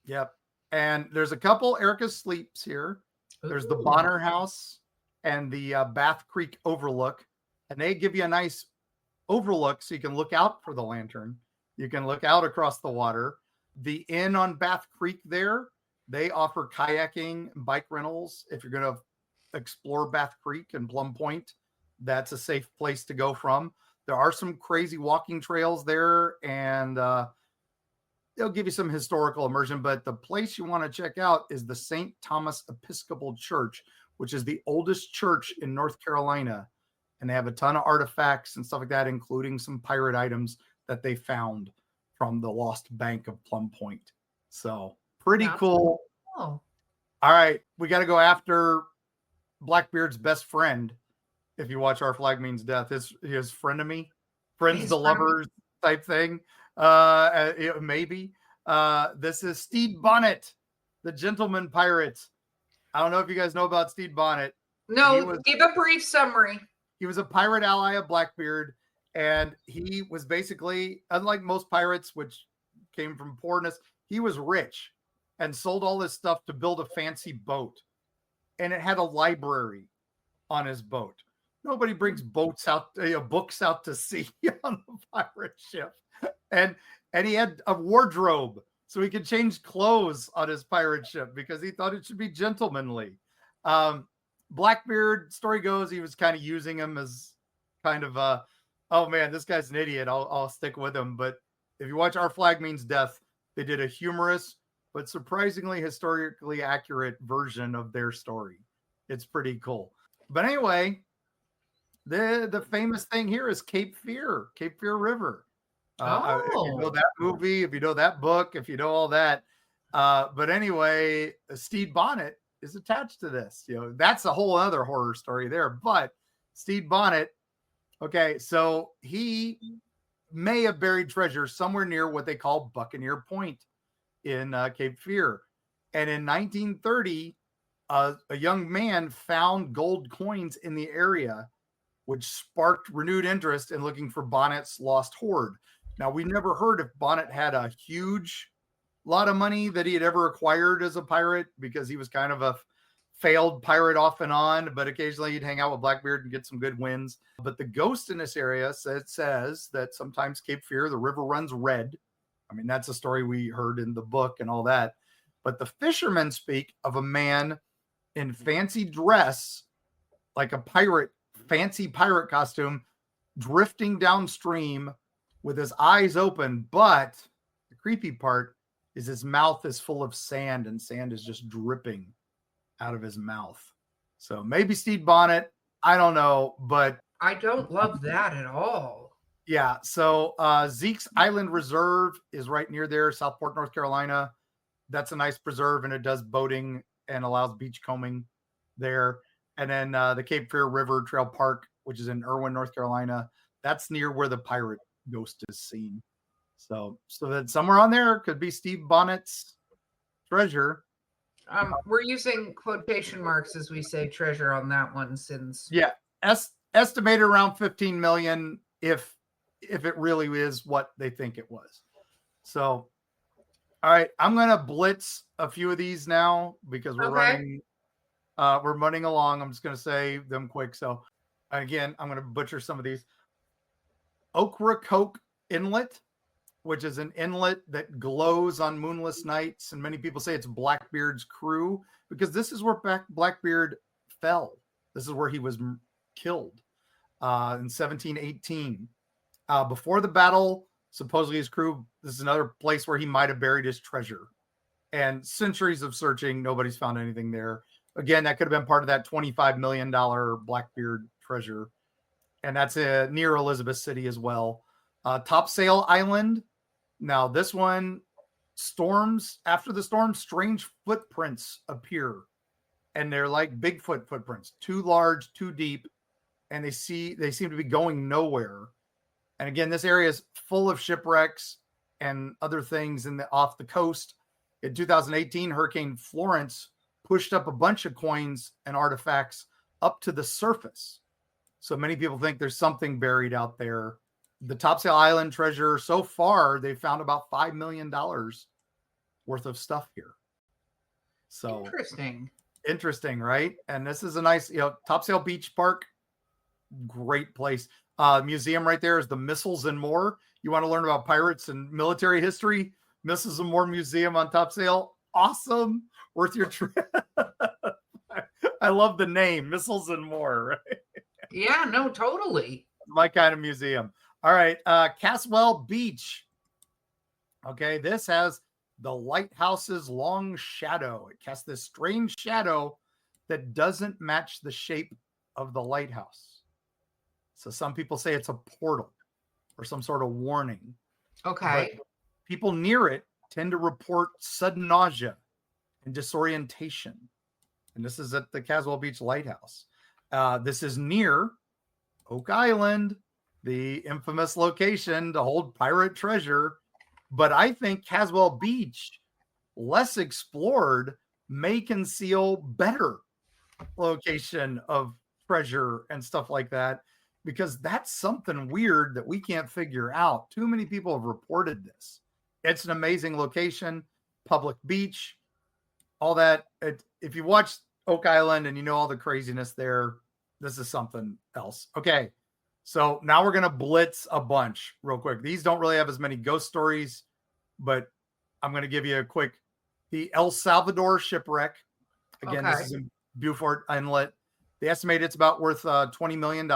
Yep. And there's a couple Erica sleeps here. There's the Bonner House and the Bath Creek Overlook. And they give you a nice overlook so you can look out for the lantern. You can look out across the water. The inn on Bath Creek there, they offer kayaking and bike rentals. If you're going to explore Bath Creek and Plum Point, that's a safe place to go from. There are some crazy walking trails there, and they'll give you some historical immersion. But the place you want to check out is the St. Thomas Episcopal Church, which is the oldest church in North Carolina. And they have a ton of artifacts and stuff like that, including some pirate items that they found from the lost bank of Plum Point. So pretty cool. All right. We got to go after Blackbeard's best friend. If you watch Our Flag Means Death, his frenemy, friends to lovers type thing. Maybe. This is Stede Bonnet, the gentleman pirate. I don't know if you guys know about Stede Bonnet. No, give a brief summary. He was a pirate ally of Blackbeard, and he was basically, unlike most pirates, which came from poorness, he was rich and sold all this stuff to build a fancy boat. And it had a library on his boat. Nobody brings books out to sea on the pirate ship. And he had a wardrobe so he could change clothes on his pirate ship because he thought it should be gentlemanly. Blackbeard, story goes, he was kind of using him as kind of oh man, this guy's an idiot. I'll stick with him. But if you watch Our Flag Means Death, they did a humorous but surprisingly historically accurate version of their story. It's pretty cool. But anyway, the famous thing here is Cape Fear River. If you know that movie, if you know that book, if you know all that. But anyway, Stede Bonnet is attached to this. That's a whole other horror story there. But Stede Bonnet, okay, so he may have buried treasure somewhere near what they call Buccaneer Point in Cape Fear. And in 1930, a young man found gold coins in the area, which sparked renewed interest in looking for Bonnet's lost hoard. Now, we never heard if Bonnet had a huge lot of money that he had ever acquired as a pirate, because he was kind of a failed pirate off and on, but occasionally he'd hang out with Blackbeard and get some good wins. But the ghost in this area says that sometimes Cape Fear, the river runs red. I mean, that's a story we heard in the book and all that. But the fishermen speak of a man in fancy dress, like a pirate, fancy pirate costume, drifting downstream with his eyes open. But the creepy part is his mouth is full of sand, and sand is just dripping out of his mouth. So maybe Stede Bonnet, I don't know, but I don't love that at all. Yeah. So Zeke's Island Reserve is right near there, Southport, North Carolina. That's a nice preserve, and it does boating and allows beachcombing there. And then the Cape Fear River Trail Park, which is in Irwin, North Carolina. That's near where the pirate ghost is seen. So that somewhere on there could be Steve Bonnet's treasure. We're using quotation marks as we say treasure on that one, since estimated around 15 million if it really is what they think it was. So, all right, I'm gonna blitz a few of these now because we're running along. I'm just gonna say them quick. So, again, I'm gonna butcher some of these. Ocracoke Inlet, which is an inlet that glows on moonless nights. And many people say it's Blackbeard's crew because this is where Blackbeard fell. This is where he was killed in 1718. Before the battle, supposedly his crew, this is another place where he might have buried his treasure. And centuries of searching, nobody's found anything there. Again, that could have been part of that $25 million Blackbeard treasure. And that's near Elizabeth City as well. Topsail Island. Now, this one, after the storm, strange footprints appear. And they're like Bigfoot footprints, too large, too deep. And they seem to be going nowhere. And again, this area is full of shipwrecks and other things off the coast. In 2018, Hurricane Florence pushed up a bunch of coins and artifacts up to the surface. So many people think there's something buried out there. The Topsail Island treasure, so far, they found about $5 million worth of stuff here. So interesting, right? And this is a nice, Topsail Beach Park, great place. Museum right there is the Missiles and More. You want to learn about pirates and military history? Missiles and More Museum on Topsail. Awesome. Worth your trip. I love the name, Missiles and More, right? Yeah, no, totally. My kind of museum. All right. Caswell Beach. Okay. This has the lighthouse's long shadow. It casts this strange shadow that doesn't match the shape of the lighthouse. So some people say it's a portal or some sort of warning. Okay. But people near it tend to report sudden nausea and disorientation. And this is at the Caswell Beach Lighthouse. This is near Oak Island, the infamous location to hold pirate treasure. But I think Caswell Beach, less explored, may conceal better location of treasure and stuff like that, because that's something weird that we can't figure out. Too many people have reported this. It's an amazing location, public beach, all that. If you watch Oak Island and you know all the craziness there, this is something else. Okay. So now we're going to blitz a bunch real quick. These don't really have as many ghost stories, but I'm going to give you a quick. The El Salvador shipwreck. Again, This is in Beaufort Inlet. They estimate it's about worth $20 million.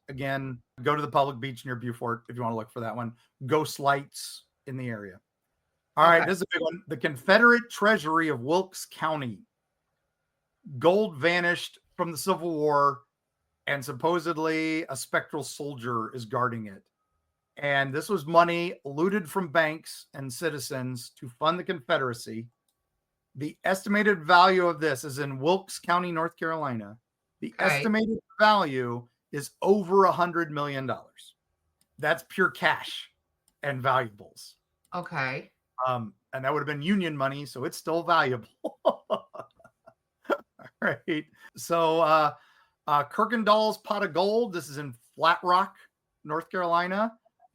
Again, go to the public beach near Beaufort if you want to look for that one. Ghost lights in the area. All right, this is a big one. The Confederate Treasury of Wilkes County. Gold vanished from the Civil War, and supposedly a spectral soldier is guarding it. And this was money looted from banks and citizens to fund the Confederacy. The estimated value of this is in Wilkes County, North Carolina. The estimated value is over $100 million. That's pure cash and valuables. Okay. And that would have been Union money, so it's still valuable. All right. So Kirkendall's Pot of Gold. This is in Flat Rock, North Carolina.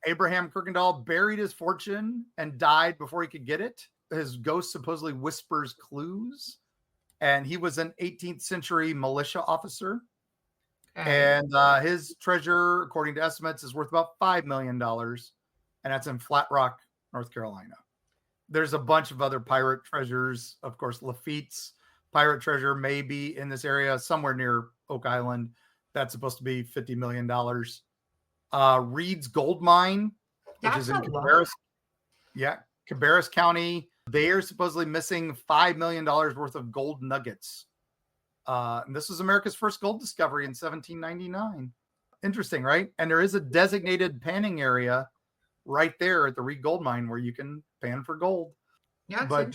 Abraham Kirkendall buried his fortune and died before he could get it. His ghost supposedly whispers clues. And he was an 18th century militia officer. And his treasure, according to estimates, is worth about $5 million. And that's in Flat Rock, North Carolina. There's a bunch of other pirate treasures. Of course, Lafitte's pirate treasure may be in this area, somewhere near Oak Island. That's supposed to be $50 million. Reed's Gold Mine, which is in Cabarrus. Yeah, Cabarrus County. They are supposedly missing $5 million worth of gold nuggets. And this was America's first gold discovery in 1799. Interesting, right? And there is a designated panning area right there at the Reed Gold Mine where you can pan for gold. Yeah, but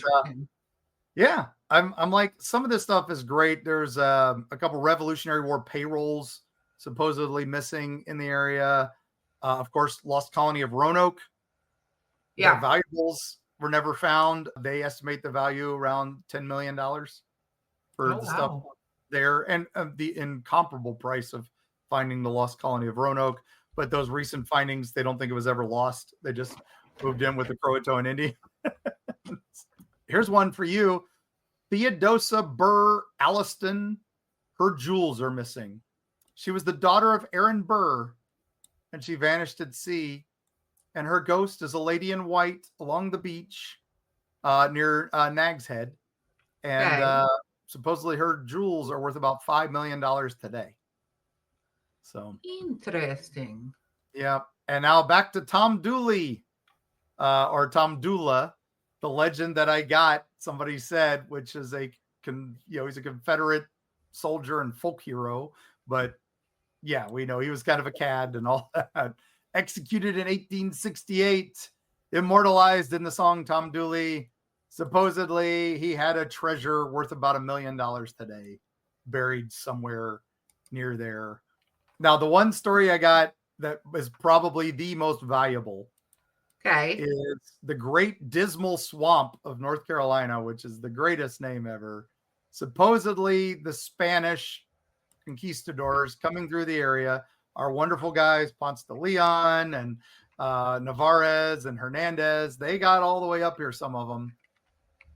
yeah, I'm like, some of this stuff is great. There's a couple Revolutionary War payrolls supposedly missing in the area. Of course, lost colony of Roanoke. Their valuables were never found. They estimate the value around $10 million for the stuff there, and the incomparable price of finding the lost colony of Roanoke. But those recent findings, they don't think it was ever lost. They just moved in with the Croatoan Indian. Here's one for you. Theodosia Burr Alliston. Her jewels are missing. She was the daughter of Aaron Burr, and she vanished at sea. And her ghost is a lady in white along the beach near Nag's Head. And supposedly her jewels are worth about $5 million today. So interesting. Yeah. And now back to Tom Dooley, or Tom Dula, the legend that I got, somebody said, which is he's a Confederate soldier and folk hero. But yeah, we know he was kind of a cad and all that. Executed in 1868, immortalized in the song Tom Dooley. Supposedly, he had a treasure worth about $1 million today, buried somewhere near there. Now, the one story I got that is probably the most valuable is the Great Dismal Swamp of North Carolina, which is the greatest name ever. Supposedly, the Spanish conquistadors coming through the area, our wonderful guys, Ponce de Leon and Narvaez and Hernandez, they got all the way up here, some of them,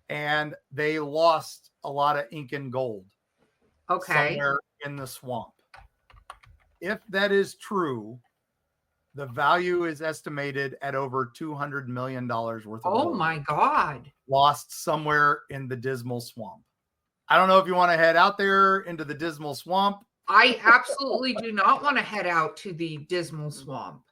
and they lost a lot of ink and gold somewhere in the swamp. If that is true, the value is estimated at over $200 million worth of gold. Oh my God. Lost somewhere in the Dismal Swamp. I don't know if you want to head out there into the Dismal Swamp. I absolutely do not want to head out to the Dismal Swamp.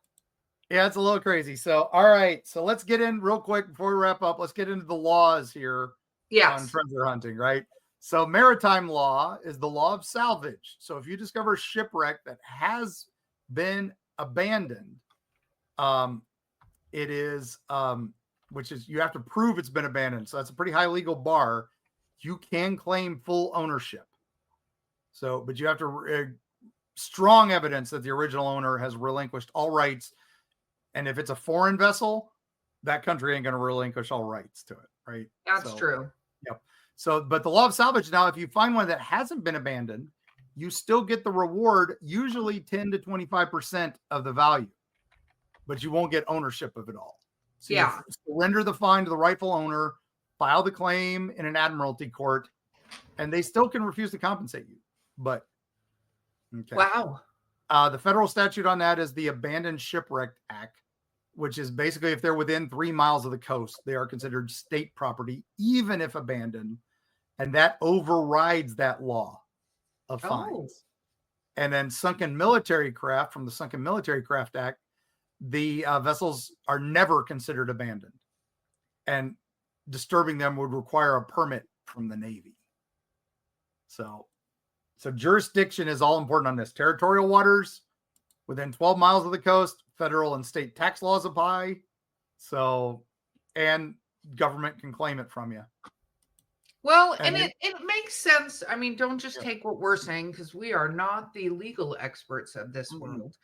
Yeah, it's a little crazy. So, all right. So let's get in real quick before we wrap up. Let's get into the laws here on treasure hunting, right? So maritime law is the law of salvage. So if you discover a shipwreck that has been abandoned, it is, which is, you have to prove it's been abandoned. So that's a pretty high legal bar. You can claim full ownership. So, but you have to strong evidence that the original owner has relinquished all rights. And if it's a foreign vessel, that country ain't going to relinquish all rights to it, right? That's true. Yep. So, but the law of salvage now, if you find one that hasn't been abandoned, you still get the reward, usually 10 to 25% of the value, but you won't get ownership of it all. So you surrender the find to the rightful owner, file the claim in an admiralty court, and they still can refuse to compensate you. But wow. The federal statute on that is the Abandoned Shipwreck Act, which is basically if they're within 3 miles of the coast, they are considered state property, even if abandoned. And that overrides that law of fines. And then sunken military craft, from the Sunken Military Craft Act, the vessels are never considered abandoned. And disturbing them would require a permit from the Navy. So jurisdiction is all important on this. Territorial waters within 12 miles of the coast, federal and state tax laws apply. So, and government can claim it from you. Well, and it makes sense. I mean, don't just take what we're saying, because we are not the legal experts of this world.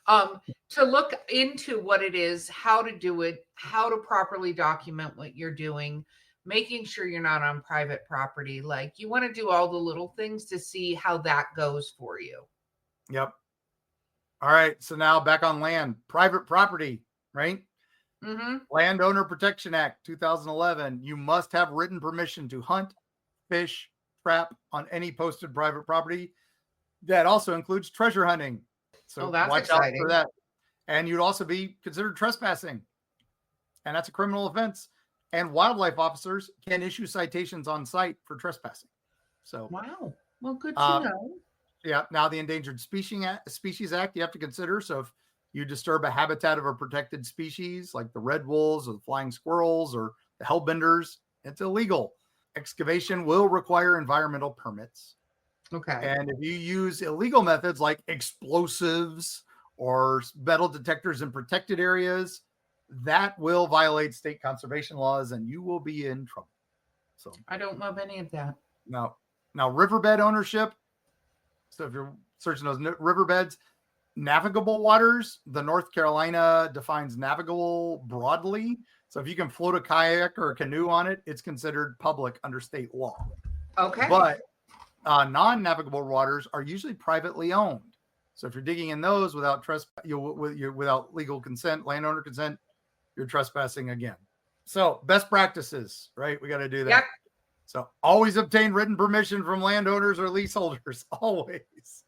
To look into what it is, how to do it, how to properly document what you're doing, making sure you're not on private property. Like, you want to do all the little things to see how that goes for you. Yep. All right. So now back on land, private property, right? Mm-hmm. Landowner Protection Act, 2011. You must have written permission to hunt, fish, trap on any posted private property. That also includes treasure hunting. So watch out for that. And you'd also be considered trespassing. And that's a criminal offense. And wildlife officers can issue citations on site for trespassing. So wow. Well, good to know. Yeah. Now the Endangered Species Act you have to consider. So if you disturb a habitat of a protected species like the red wolves or the flying squirrels or the hellbenders, it's illegal. Excavation will require environmental permits. Okay. And if you use illegal methods like explosives or metal detectors in protected areas, that will violate state conservation laws and you will be in trouble. So I don't love any of that. Now riverbed ownership. So if you're searching those riverbeds, navigable waters, the North Carolina defines navigable broadly. So if you can float a kayak or a canoe on it, it's considered public under state law. Okay. But non-navigable waters are usually privately owned. So if you're digging in those without without legal consent, landowner consent, you're trespassing again. So best practices, right? We got to do that. Yep. So always obtain written permission from landowners or leaseholders. Always.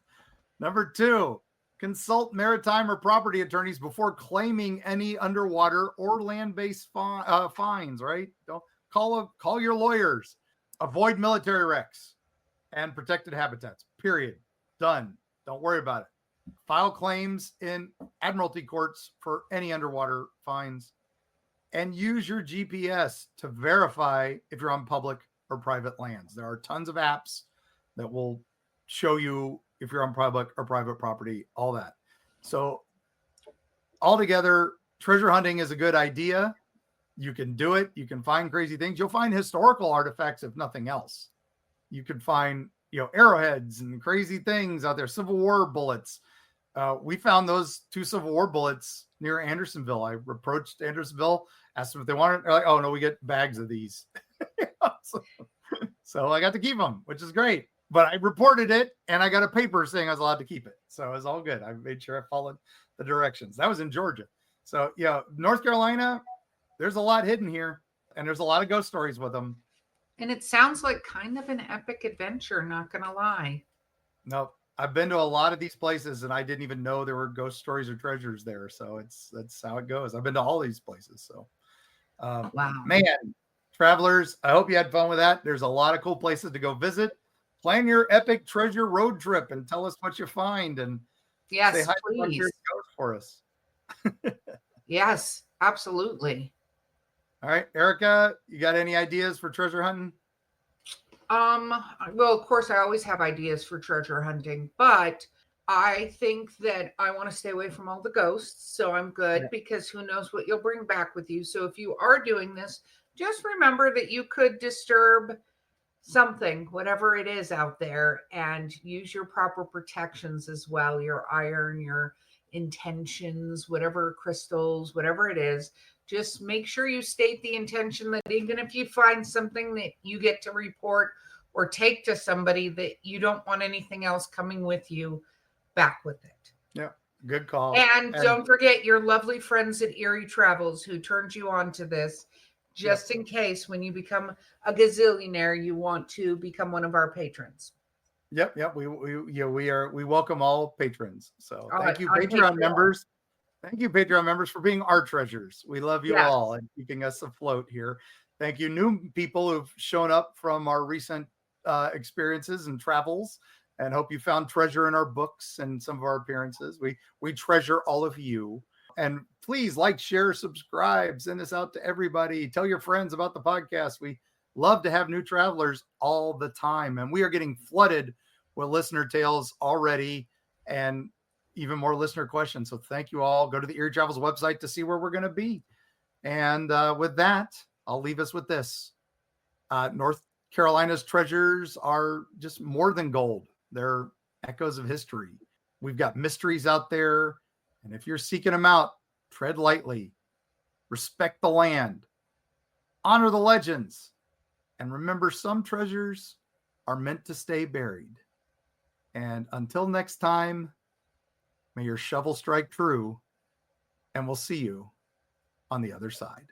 Number 2, consult maritime or property attorneys before claiming any underwater or land-based fines, right? Don't call your lawyers. Avoid military wrecks and protected habitats. Period. Done. Don't worry about it. File claims in admiralty courts for any underwater fines, and use your GPS to verify if you're on public or private lands. There are tons of apps that will show you if you're on public or private property, all that. So altogether, treasure hunting is a good idea. You can do it. You can find crazy things. You'll find historical artifacts, if nothing else. You can find, arrowheads and crazy things out there, Civil War bullets. We found those 2 Civil War bullets near Andersonville. I approached Andersonville, asked them if they wanted. They're like, "Oh no, we get bags of these." So I got to keep them, which is great. But I reported it, and I got a paper saying I was allowed to keep it. So it was all good. I made sure I followed the directions. That was in Georgia. So North Carolina, there's a lot hidden here, and there's a lot of ghost stories with them. And it sounds like kind of an epic adventure, not gonna lie. No, I've been to a lot of these places, and I didn't even know there were ghost stories or treasures there. So that's how it goes. I've been to all these places. So, wow, man, travelers, I hope you had fun with that. There's a lot of cool places to go visit. Plan your epic treasure road trip and tell us what you find. And yes, say hi please, to ghost for us. Yes, absolutely. All right, Erica, you got any ideas for treasure hunting? Well, of course, I always have ideas for treasure hunting, but I think that I want to stay away from all the ghosts. So I'm good because who knows what you'll bring back with you. So if you are doing this, just remember that you could disturb something, whatever it is out there, and use your proper protections as well. Your iron, your intentions, whatever crystals, whatever it is. Just make sure you state the intention that even if you find something that you get to report or take to somebody, that you don't want anything else coming with you back with it. Yeah, good call. And don't forget your lovely friends at Eerie Travels who turned you on to this, just in case when you become a gazillionaire, you want to become one of our patrons. Yep. We welcome all patrons. So thank you, Patreon members. Thank you, Patreon members, for being our treasures. We love you all and keeping us afloat here. Thank you, new people who've shown up from our recent experiences and travels, and hope you found treasure in our books and some of our appearances. We treasure all of you. And please like, share, subscribe, send this out to everybody. Tell your friends about the podcast. We love to have new travelers all the time. And we are getting flooded with listener tales already and even more listener questions. So thank you all. Go to the Eerie Travels website to see where we're going to be. And with that, I'll leave us with this. North Carolina's treasures are just more than gold. They're echoes of history. We've got mysteries out there. And if you're seeking them out, tread lightly, respect the land, honor the legends, and remember some treasures are meant to stay buried. And until next time, may your shovel strike true, and we'll see you on the other side.